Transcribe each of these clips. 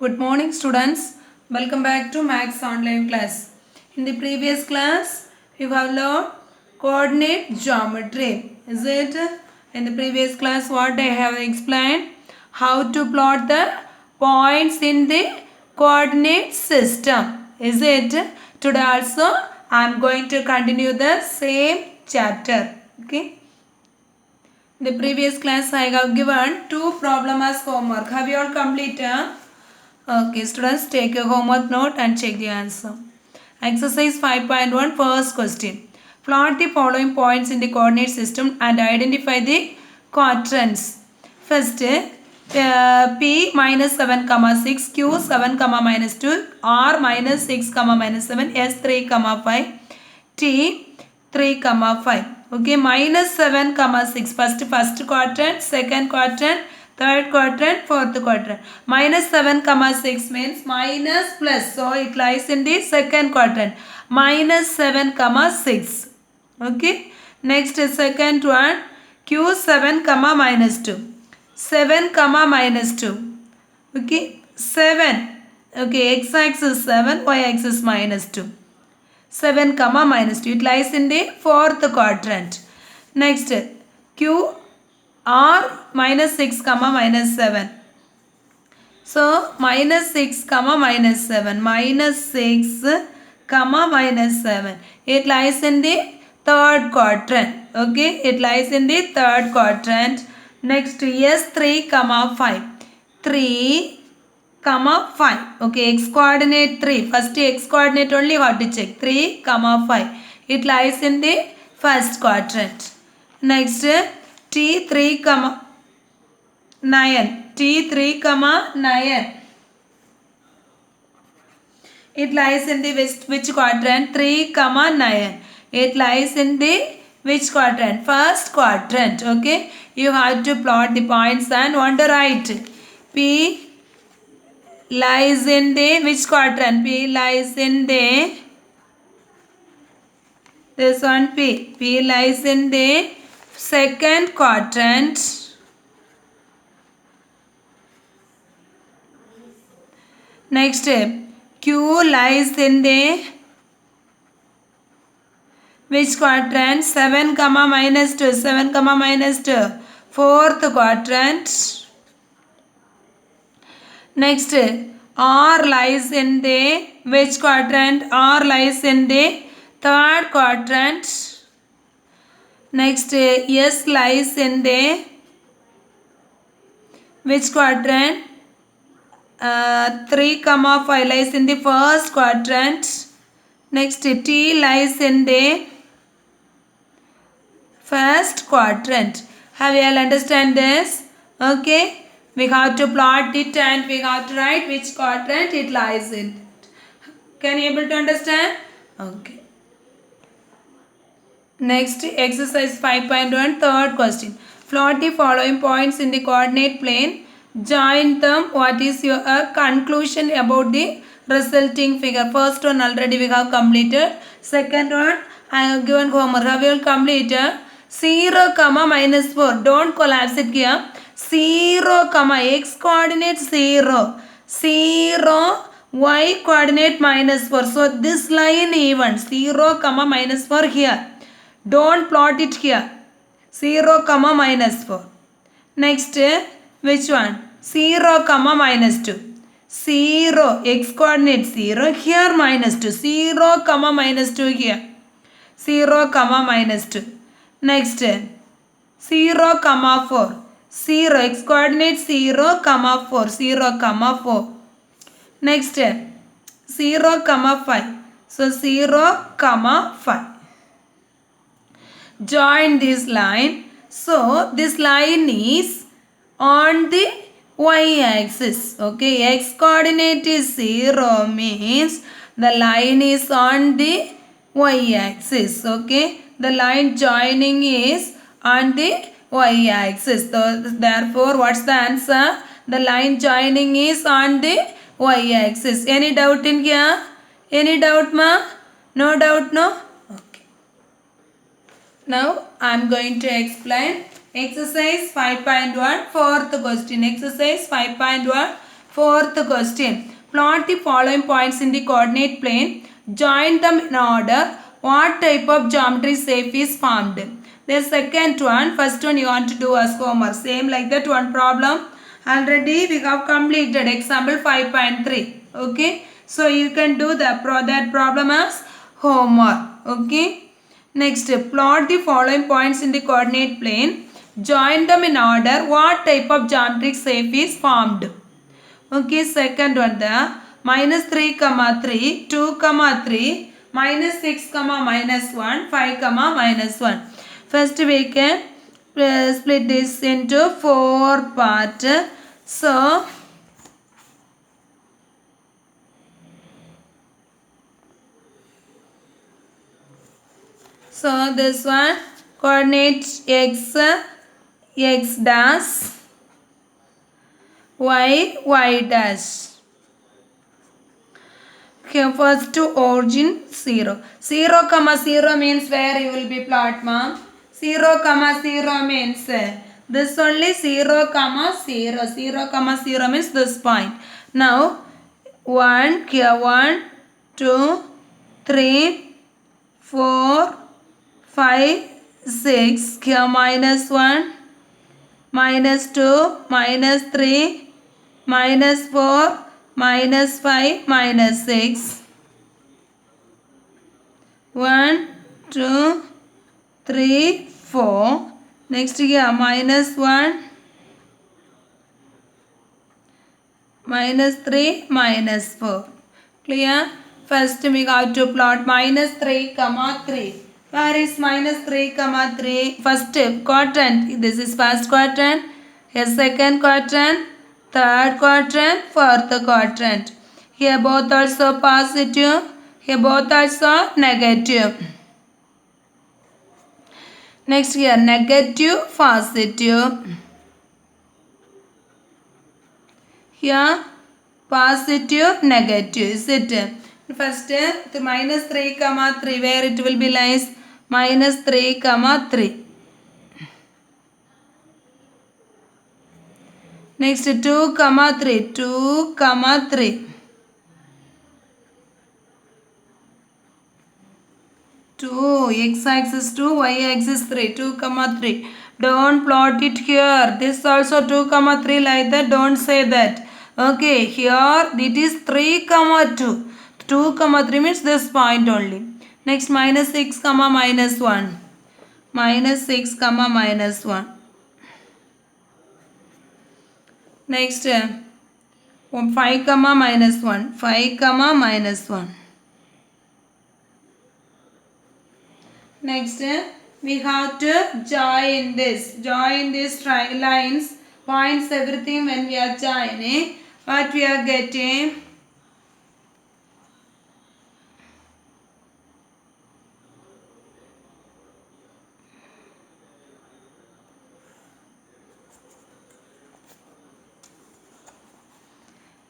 Good morning students. Welcome back to Max online class. In the previous class, you have learned coordinate geometry. Is it? In the previous class, what I have explained? How to plot the points in the coordinate system. Is it? Today also, I am going to continue the same chapter. Okay. In the previous class, I have given two problems as homework. Have you all completed? Okay, students, take your homework note and check the answer. Exercise 5.1, first question. Plot the following points in the coordinate system and identify the quadrants. First, P minus 7 comma 6, Q 7 comma minus 2, R minus 6 comma minus 7, S 3 comma 5, T 3 comma 5. Okay, minus 7 comma 6. First quadrant, second quadrant, third quadrant, fourth quadrant. Minus 7 comma 6 means minus plus. So it lies in the second quadrant. Minus 7 comma 6. Okay. Next second one. Q 7 comma minus 2. 7 comma minus 2. Okay. 7. Okay. X axis 7. Y axis minus 2. 7 comma minus 2. It lies in the fourth quadrant. Next. Q R minus 6 comma minus 7. So minus 6 comma minus 7. Minus 6 comma minus 7. It lies in the third quadrant. Okay. It lies in the third quadrant. Next S 3 comma 5. 3 comma 5. Okay. X coordinate 3. First X coordinate only you have to check. 3 comma 5. It lies in the first quadrant. Next T3 comma 9. T3 comma 9. It lies in the which quadrant? 3 comma 9. It lies in the which quadrant? First quadrant. Okay. You have to plot the points and on the right. P lies in the which quadrant? P lies in the this one P. P lies in the second quadrant. Next, Q lies in the which quadrant? 7 comma minus 2. 7 comma minus 2. Fourth quadrant. Next, R lies in the which quadrant? R lies in the third quadrant. Next, S lies in the which quadrant? 3 comma 5 lies in the first quadrant. Next, T lies in the first quadrant. Have you all understand this? Okay. We have to plot it and we have to write which quadrant it lies in. Can you able to understand? Okay. Next, exercise 5.1, third question. Plot the following points in the coordinate plane. Join them. What is your conclusion about the resulting figure? First one already we have completed. Second one I have given homework. Have you all completed? 0 comma minus 4. Don't collapse it here. 0 comma x coordinate 0. 0 y coordinate minus 4. So this line even 0 comma minus 4 here. Don't plot it here. 0 comma minus 4. Next, which one? 0 comma minus 2. 0 x coordinate 0 here minus 2. 0 comma minus 2 here. 0 comma minus 2. Next, 0 comma 4. 0 x coordinate 0 comma 4. 0 comma 4. Next, 0 comma 5. So 0 comma 5. Join this line. So this line is on the y-axis. Okay, x coordinate is 0 means the line is on the y-axis. Okay, the line joining is on the y-axis. So therefore, what's the answer? The line joining is on the y-axis. Any doubt in here? Any doubt, ma? No doubt, no? Okay. Now I am going to explain exercise 5.1 fourth question. Exercise 5.1 Fourth question. Plot the following points in the coordinate plane. Join them in order. What type of geometry shape is formed? The second one, first one you want to do as homework. Same like that one problem. Already we have completed example 5.3. Okay. So you can do that problem as homework. Okay. Next, plot the following points in the coordinate plane. Join them in order. What type of geometric shape is formed? Okay, second one, the minus 3 comma 3, 2 comma 3, minus 6 comma minus 1, 5 comma minus 1. First we can split this into 4 parts. So this one coordinate x dash, y dash. Okay, first to origin 0. 0 comma 0 means where you will be plot, ma'am. 0 comma 0 means this only 0 comma 0. 0 comma 0 means this point. Now 1 here 1, 2, 3, 4, 5, 6 here minus 1, minus 2, minus 3, minus 4, minus 5, minus 6. 1, 2, 3, 4. Next here minus 1, minus 3, minus 4. Clear? First we have to plot minus 3 comma 3. Where is minus 3 comma 3? First quadrant. This is first quadrant. Here second quadrant. Third quadrant. Fourth quadrant. Here both also positive. Here both also negative. Next here negative, positive. Here positive, negative. Is it? First the minus 3 comma 3, where it will be lies minus 3 comma 3. Next 2 comma 3, 2 comma 3. 2, x axis 2, y axis 3, 2 comma 3. Don't plot it here. This also 2 comma 3 like that. Don't say that. Okay, here it is 3 comma 2. 2 comma 3 means this point only. Next minus 6 comma minus 1. Minus 6 comma minus 1. Next 5 comma minus 1. 5 comma minus 1. Next we have to join this. Join these lines, points, everything. When we are joining, what we are getting?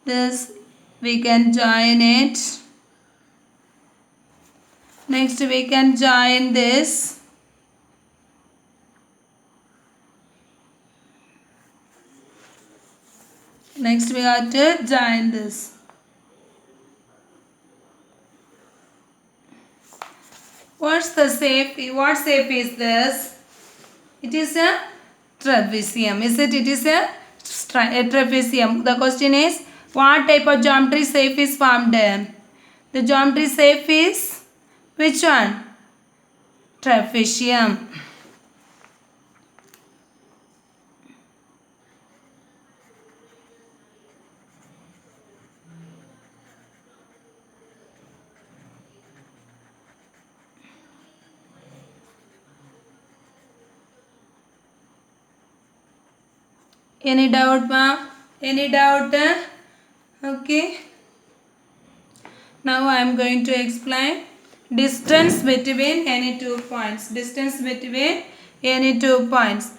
This we can join it. Next we can join this. Next we have to join this. What's the shape? What shape is this? It is a trapezium. Is it? It is a trapezium. The question is, what type of geometry shape is formed? The geometry shape is which one? Trapezium. Any doubt, ma'am? Any doubt? Okay. Now I am going to explain distance between any two points. Distance between any two points.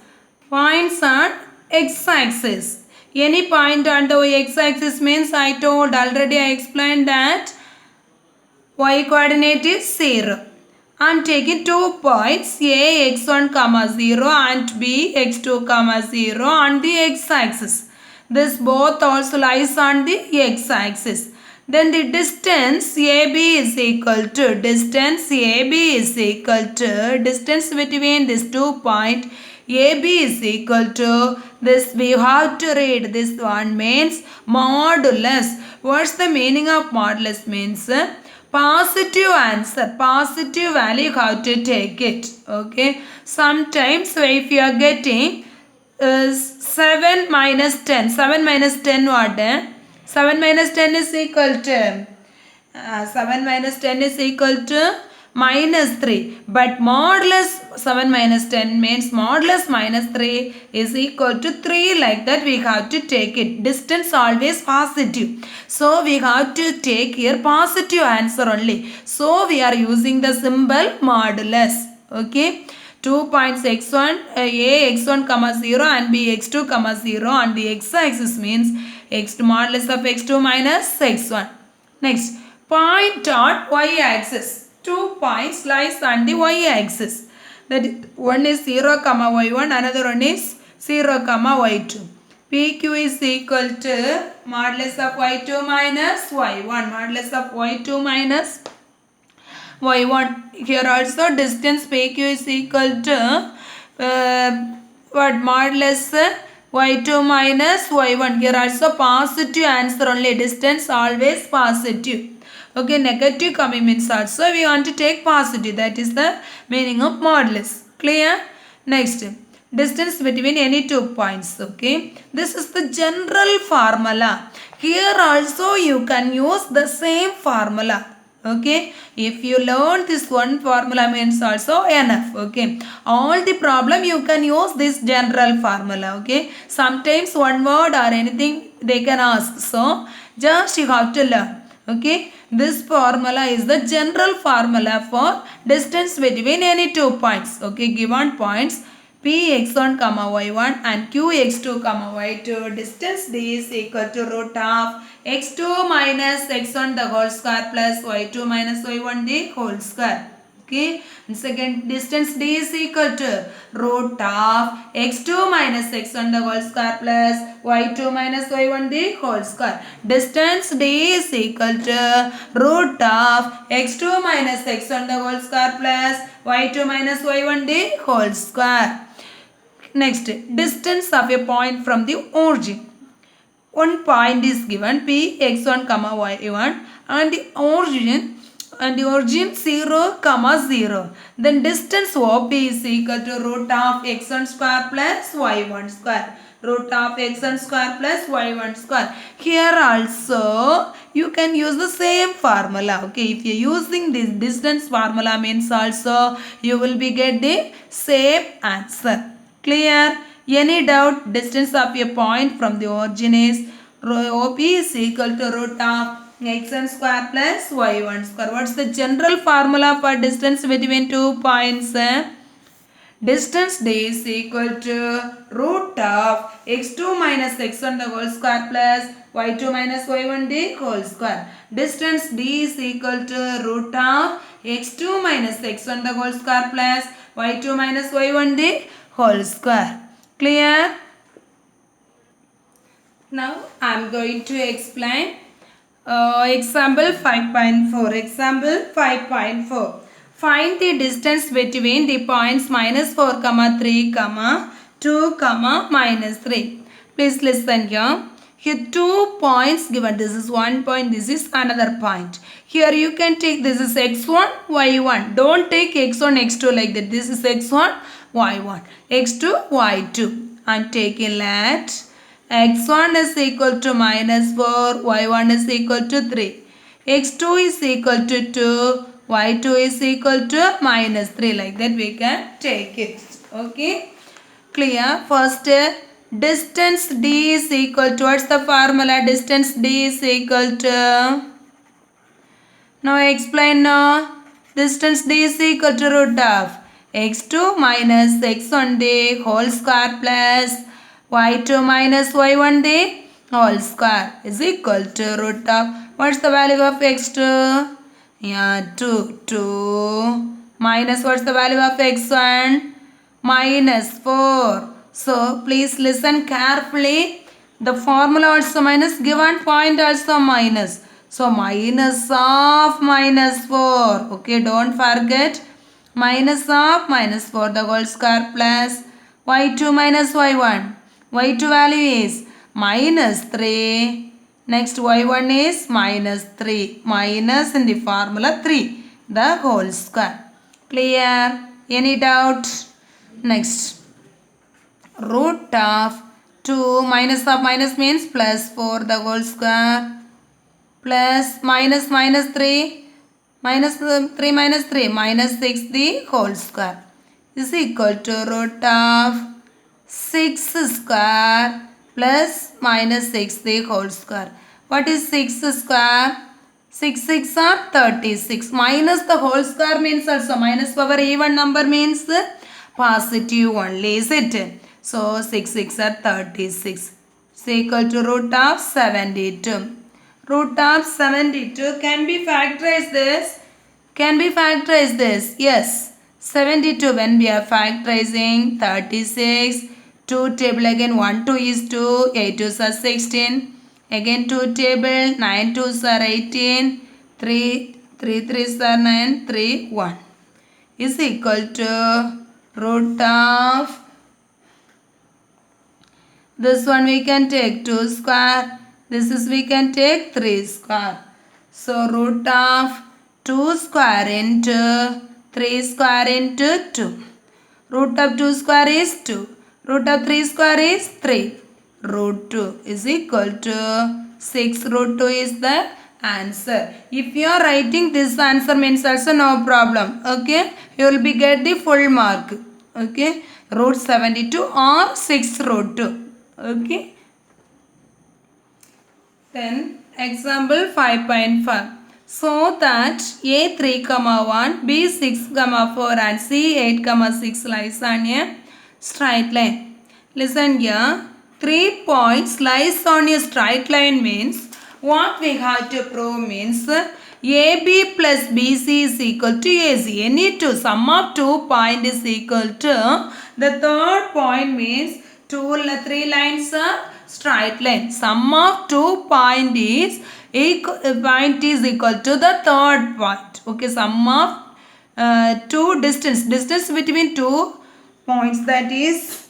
Points on x-axis. Any point on the x-axis means I told already, I explained that y coordinate is 0. I am taking 2 points A x1 comma 0 and B x2 comma 0 on the x-axis. This both also lies on the x-axis. Then the distance AB is equal to distance between these 2 points AB is equal to this. We have to read this one means modulus. What's the meaning of modulus? Means positive answer, positive value you have to take it. Okay. Sometimes if you are getting 7 minus 10. 7 minus 10 what? 7 minus 10 is equal to 7 minus 10 is equal to minus 3. But modulus 7 minus 10 means modulus minus 3 is equal to 3. Like that we have to take it. Distance always positive. So we have to take here positive answer only. So we are using the symbol modulus. Okay. 2 points x1, a x1 comma 0 and b x2 comma 0 on the x-axis means x modulus of x2 minus x1. Next, point on y-axis. 2 points lies on the y-axis. That one is 0 comma y1, another one is 0 comma y2. PQ is equal to modulus of y2 minus y1. Modulus of y2 minus y1. Here also distance PQ is equal to what modulus y2 minus y1. Here also positive answer only. Distance always positive. Okay, negative coming means also we want to take positive. That is the meaning of modulus. Clear? Next, distance between any 2 points. Okay, this is the general formula. Here also you can use the same formula. Okay, if you learn this one formula means also enough. Okay, all the problem you can use this general formula. Okay, sometimes one word or anything they can ask, so just you have to learn. Okay, this formula is the general formula for distance between any 2 points. Okay, given points Px1 comma y1 and Qx2 comma y2, distance d is equal to root of x2 minus x1 the whole square plus y2 minus y1 the whole square. Okay, and second, distance d is equal to root of x2 minus x1 the whole square plus y2 minus y1 the whole square. Distance d is equal to root of x2 minus x1 the whole square plus y2 minus y1 the whole square. Next, distance of a point from the origin. One point is given P x1 comma y1 and the origin 0 comma 0. Then distance OP is equal to root of x1 square plus y1 square. Root of x1 square plus y1 square. Here also you can use the same formula. Okay, if you are using this distance formula means also you will be get the same answer. Clear? Any doubt? Distance of a point from the origin is OP is equal to root of x1 square plus y1 square. What's the general formula for distance between 2 points? Distance d is equal to root of x2 minus x1 the whole square plus y2 minus y1 the whole square. Distance d is equal to root of x2 minus x1 the whole square plus y2 minus y1 the whole square. Clear? Now I am going to explain example 5.4. Example 5.4. Find the distance between the points minus 4, 3, 2, minus 3. Please listen here. Here 2 points given. This is 1 point. This is another point. Here you can take this is x1, y1. Don't take x1, x2 like that. This is x1, y1. x2, y2. I am taking let x1 is equal to minus 4, y1 is equal to 3. x2 is equal to 2, y2 is equal to minus 3. Like that we can take it. Okay. Clear? First, distance d is equal to, what's the formula? Distance d is equal to, now explain now. Distance d is equal to root of x2 minus x1 the whole square plus y2 minus y1 the whole square is equal to root of, what's the value of x2? Yeah, 2 minus what's the value of x1? Minus 4. So please listen carefully. The formula also minus, given point also minus. So minus of minus 4. Okay, don't forget. Minus of minus 4 the whole square plus y2 minus y1. y2 value is minus 3. Next y1 is minus 3. Minus in the formula 3. The whole square. Clear? Any doubt? Next. Root of 2 minus of minus means plus 4 the whole square. Plus minus 3. Minus 3 minus 3 minus 6 the whole square is equal to root of 6 square plus minus 6 the whole square. What is 6 square? 6 6 are 36. Minus the whole square means also minus power even number means positive only, is it? So 6 6 are 36. Is equal to root of 72. Root of 72 can be factorized this. Can be factorized this. Yes. 72 when we are factorizing 36. 2 table again 1 2 is 2. 8 2s are 16. Again 2 table 9 2s are 18. 3 3s are 9. 3 1 is equal to root of this one we can take 2 square. This is we can take 3 square. So root of 2 square into 3 square into 2. Root of 2 square is 2. Root of 3 square is 3. Root 2 is equal to 6 root 2 is the answer. If you are writing this answer means also no problem. Okay. You will be get the full mark. Okay. Root 72 or 6 root 2. Okay. Then example 5.5. So that A3, 1, B6, 4 and C8, 6 lies on a straight line. Listen here. 3 points lies on a straight line means what we have to prove means AB plus BC is equal to AC. Any two sum of 2 point is equal to the third point means 3 lines are straight line. Sum of 2 point is equal to the third point. Okay, sum of distance between 2 points, that is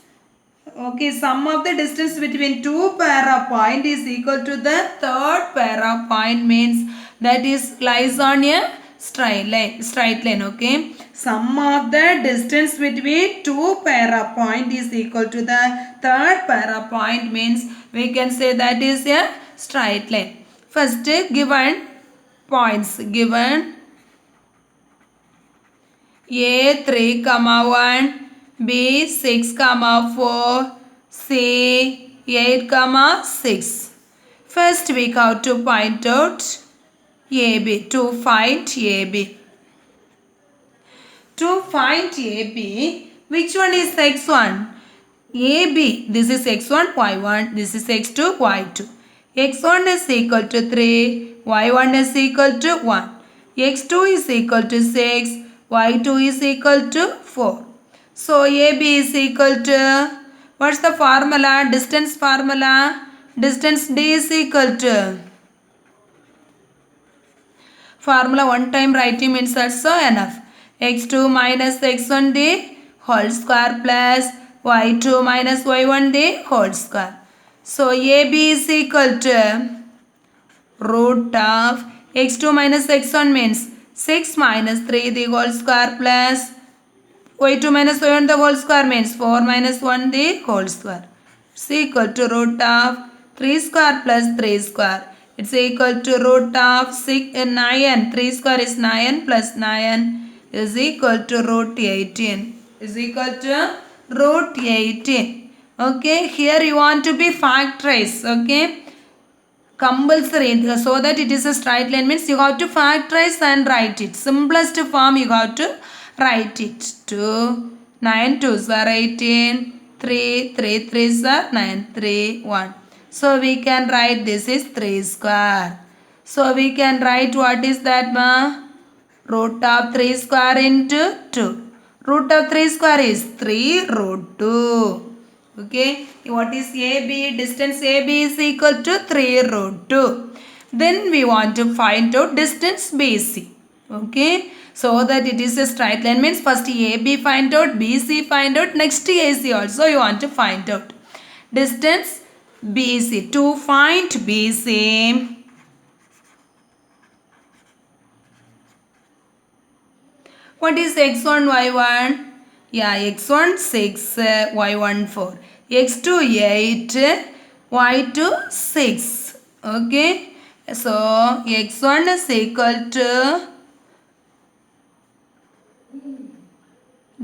okay, sum of the distance between 2 pair of point is equal to the third pair of point means that is lies on a straight line. Okay, sum of the distance between 2 pair of point is equal to the third pair of point means we can say that is a straight line. First, given points, given A3, 1, B6, 4, C8, 6. First we have to point out AB, to find AB. To find AB, which one is x1? AB, this is x1, y1, this is x2, y2. x1 is equal to 3, y1 is equal to 1. x2 is equal to 6, y2 is equal to 4. So AB is equal to, what's the formula? Distance formula. Distance D is equal to, formula one time writing means also enough. x2 minus x1 the whole square plus y2 minus y1 the whole square. So AB is equal to root of x2 minus x1 means 6 minus 3 the whole square plus y2 minus y1 the whole square means 4 minus 1 the whole square. It's equal to root of 3 square plus 3 square. It's equal to root of 9. 3 square is 9 plus 9 is equal to root 18. Is equal to root 18. Okay, here you want to be factorize. Okay, compulsory, so that it is a straight line means you have to factorize and write it. Simplest form you have to write it. 2, 9 2s are 18, 3 3s are 9, 3 1. So we can write this is 3 square. So we can write what is that ma? Root of 3 square into 2. Root of 3 square is 3 root 2. Okay, what is AB? Distance AB is equal to 3 root 2. Then we want to find out distance BC. Okay, so that it is a straight line means first AB find out, BC find out, next AC also you want to find out. Distance BC. To find BC, what is x1, y1? Yeah, x1 6, y1 4. x2 8, y2 6. Okay. So, x1 is equal to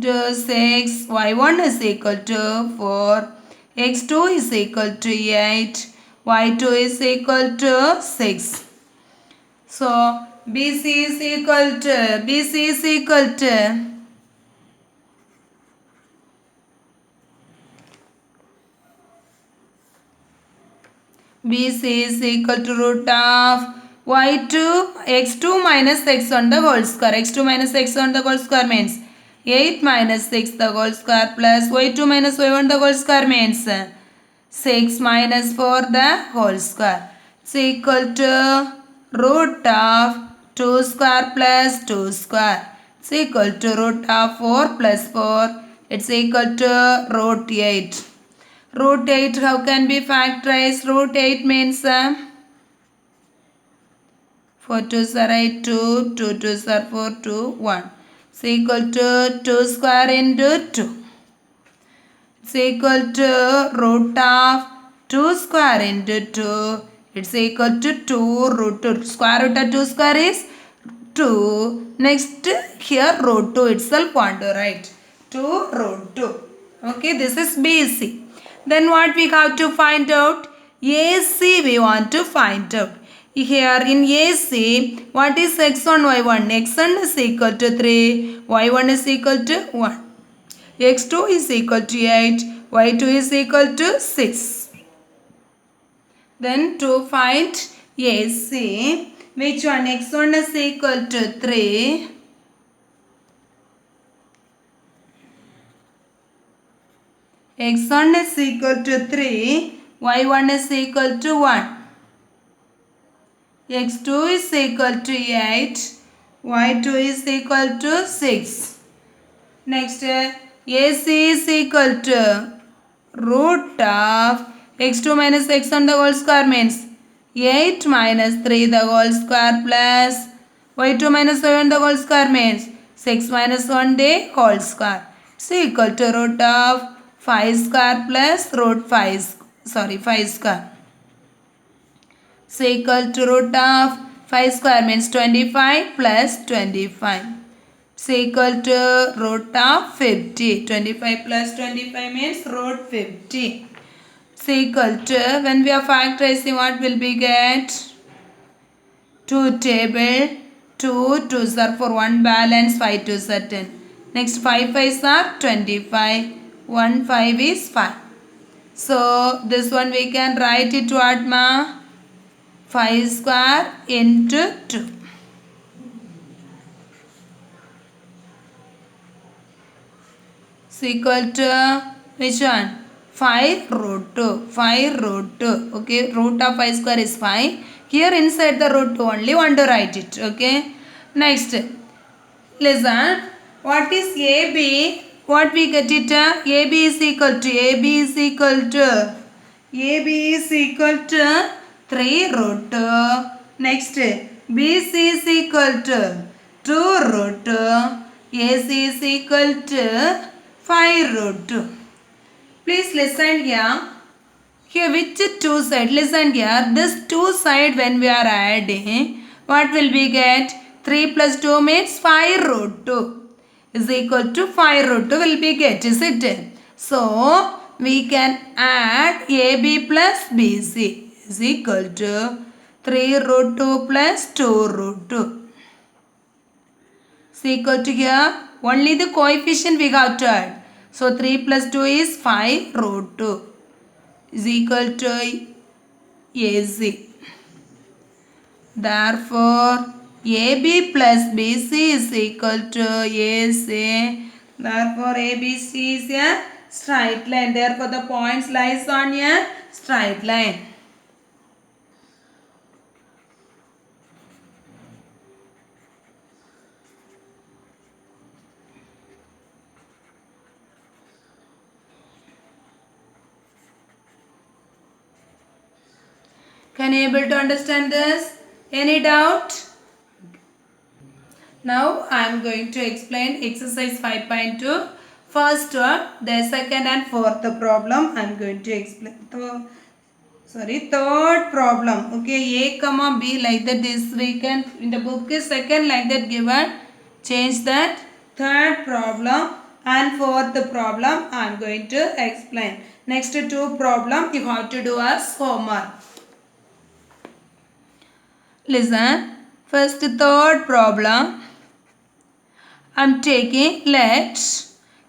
6, y1 is equal to 4, x2 is equal to 8, y2 is equal to 6. So, BC is equal to root of y2 x2 minus x1 the whole square. x2 minus x1 the whole square means 8 minus 6 the whole square plus y2 minus y1 the whole square means 6 minus 4 the whole square. It's equal to root of 2 square plus 2 square. It's equal to root of 4 plus 4. It's equal to root 8. Root 8 how can be factorized? Root 8 means 4 2s are 8, 2, 2 2s are 4, 2, 1. It's equal to 2 square into 2. It's equal to root of 2 square into 2. It's equal to 2 root 2. Square root of 2 square is 2. Next here root 2 itself want to write. 2 root 2. Okay, this is BC. Then what we have to find out? AC we want to find out. Here in AC, what is x1, y1? x1 is equal to 3, y1 is equal to 1. x2 is equal to 8, y2 is equal to 6. Then to find AC, which one? x1 is equal to 3, x1 is equal to 3, y1 is equal to 1. x2 is equal to 8, y2 is equal to 6. Next, AC is equal to root of x2 minus x1 the whole square means 8 minus 3 the whole square plus y2 minus y1 the whole square means 6 minus 1 the whole square. It's equal to root of 5 square plus root 5 square. It's equal to root of 5 square means 25 plus 25. It's equal to root of 50. 25 plus 25 means root 50. It's equal to, when we are factorizing, what will we get? 2 table, 2 2s are for 1 balance, 5 2s are 10. Next 5 5s are 25. 1 5 is 5. So this one we can write it what ma? 5 square into 2. Is equal to which one? 5 root 2. 5 root 2. Okay, root of 5 square is 5. Here inside the root 2 only want to write it. Okay. Next, listen. What is AB? What we get it? AB is equal to 3 root 2. Next, BC is equal to 2 root 2. AC is equal to 5 root 2. Please listen here. Here which two side? Listen here. This two side when we are adding, what will we get? 3 plus 2 means 5 root 2 is equal to 5 root 2 will be get, is it? So, we can add AB plus BC is equal to 3 root 2 plus 2 root 2 is equal to here only the coefficient we have to add. So, 3 plus 2 is 5 root 2 is equal to AC. Therefore, AB plus BC is equal to AC. Therefore, ABC is a straight line. Therefore, the points lies on a straight line. Can you able to understand this? Any doubt? Now I am going to explain exercise 5.2. First one, the second and fourth problem I am going to explain. Third problem. Okay, A comma B like that. This we can in the book is second like that given. Change that. Third problem and fourth problem I am going to explain. Next two problem you have to do as homework. Listen. First third problem. I am taking let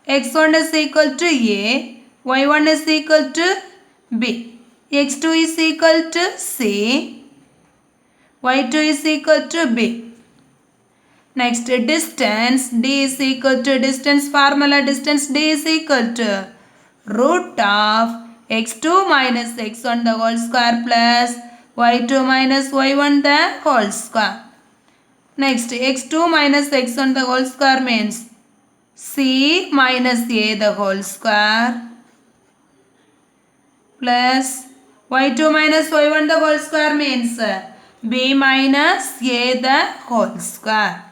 x1 is equal to A, y1 is equal to B, x2 is equal to C, y2 is equal to B. Next distance D is equal to distance formula distance D is equal to root of x2 minus x1 the whole square plus y2 minus y1 the whole square. Next x2 minus x1 the whole square means C minus A the whole square plus y2 minus y1 the whole square means B minus A the whole square.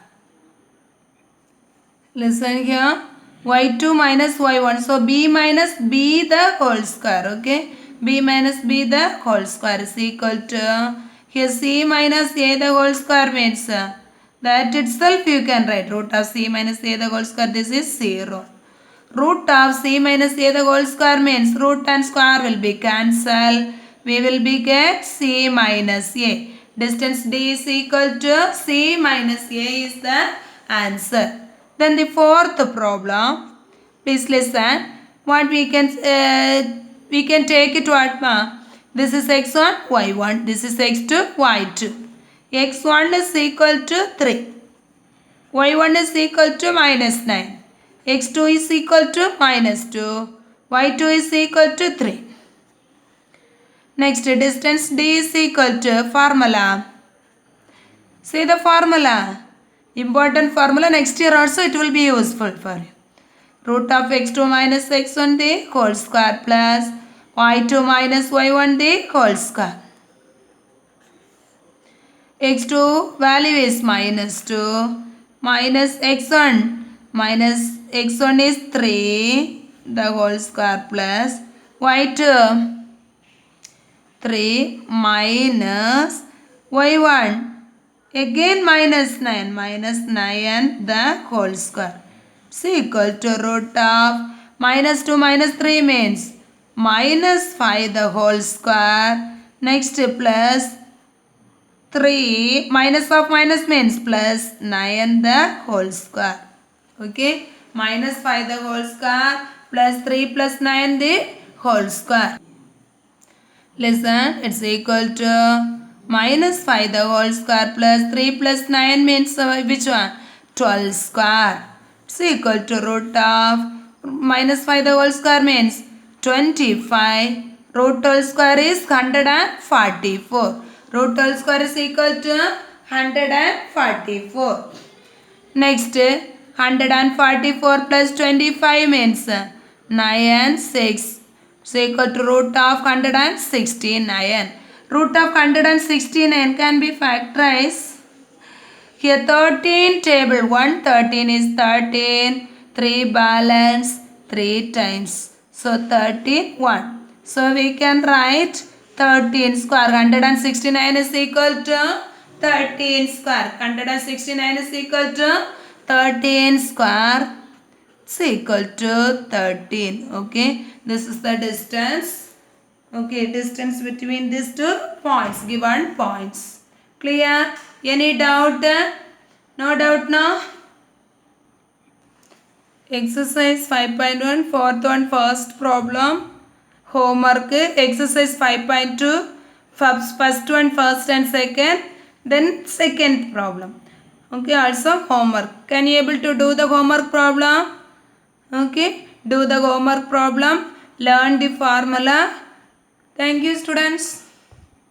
Listen here, y2 minus y1, so B minus B the whole square, okay, B minus B the whole square is equal to, here C minus A the whole square means that itself you can write root of C minus A the whole square, this is 0. Root of C minus A the whole square means root and square will be cancelled. We will be get C minus A. Distance D is equal to C minus A is the answer. Then the fourth problem, please listen. What we can take it what ma? This is x1, y1. This is x2, y2. x1 is equal to 3. y1 is equal to minus 9. x2 is equal to minus 2. y2 is equal to 3. Next distance D is equal to formula. Say the formula. Important formula, next year also it will be useful for you. Root of x2 minus x1 the whole square plus y2 minus y1 the whole square. x2 value is minus 2 minus x1 is 3 the whole square plus y2 3 minus y1 again minus 9 the whole square is equal to root of minus 2 minus 3 means minus 5 the whole square. Next plus 3 minus of minus means plus 9 the whole square. Okay, minus 5 the whole square plus 3 plus 9 the whole square. Listen, it's equal to minus 5 the whole square plus 3 plus 9 means which one? 12 square. It's equal to root of minus 5 the whole square means 25. Root 12 square is 144. Root 12 square is equal to 144. Next 144 plus 25 means 9 and 6. Is equal to root of 169. Root of 169 can be factorized. Here 13 table 1 13 is 13. 3 balance 3 times. So 13 1. So we can write 13 square. 169 is equal to 13 square. 169 is equal to 13 square. It's equal to 13. Okay. This is the distance. Okay. Distance between these two points. Given points. Clear? Any doubt? No doubt now? Exercise 5.1 fourth one first problem. Homework exercise 5.2 first one first and second, then second problem. Okay, also homework. Can you able to do the homework problem? Okay, do the homework problem, learn the formula. Thank you, students.